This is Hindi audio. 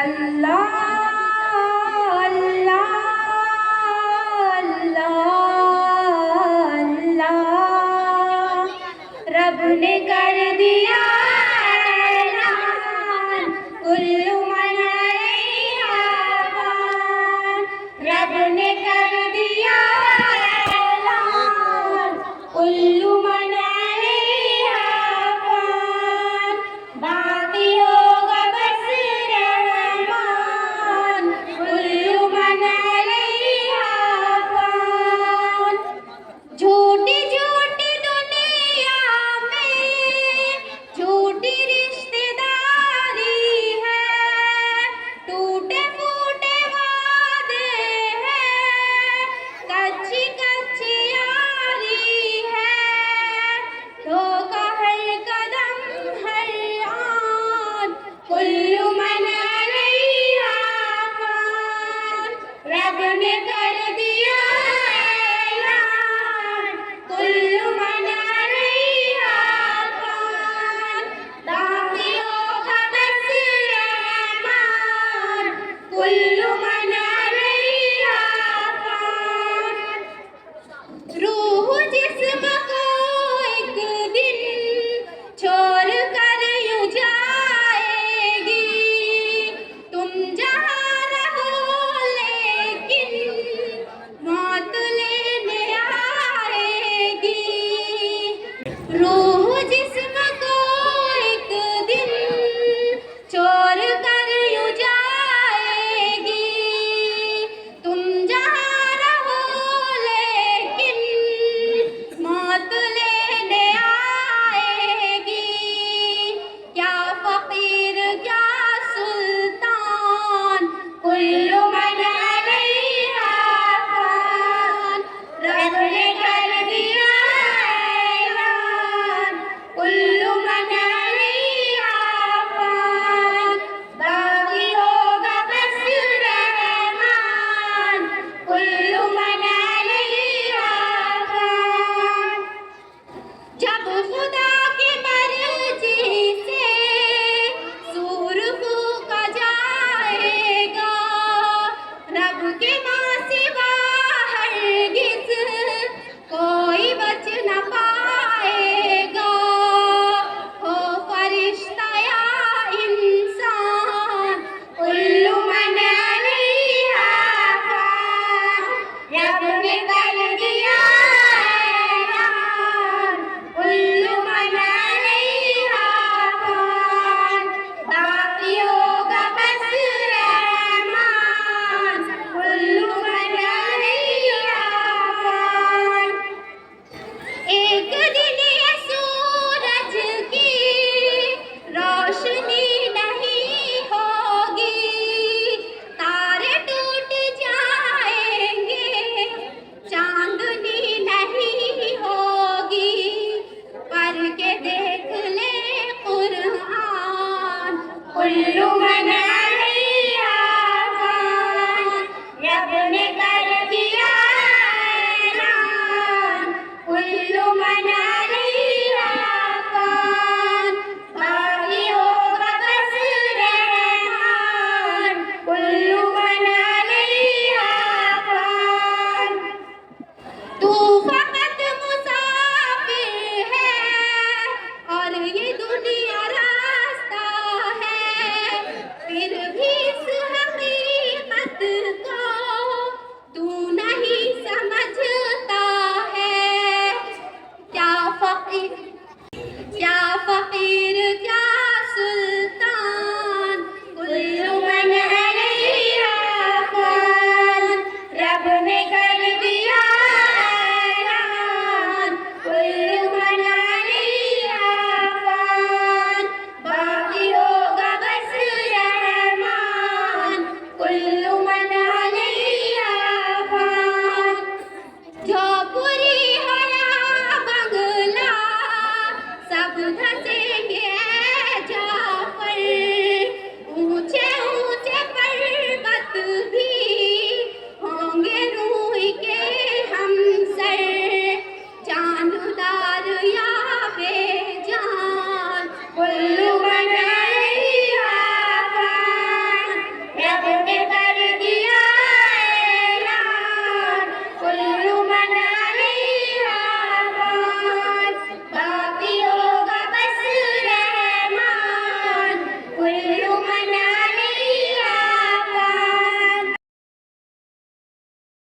अल्लाह अल्लाह अल्लाह अल्लाह। रब ने कर दिया ऐलान, कुल्लु मन अलैहा फ़ान। रब ने कर दिया ऐलान, कुल्लु मन अलैहा फ़ान। बाकी होगा बस रहमान, कुल्लु मन अलैहा फ़ान। झूठी झूठी दुनिया में झूठी रिश्तेदारी है, टूटे फूटे वादे हैं, कच्ची कच्ची यारी है। धोखा हर कदम हर आन, कुल्लु मन अलैहा फ़ान। रब ने कर दिया ऐलान, कुल्लु मन अलैहा फ़ान। बाकी होगा बस रहमान, कुल्लु मन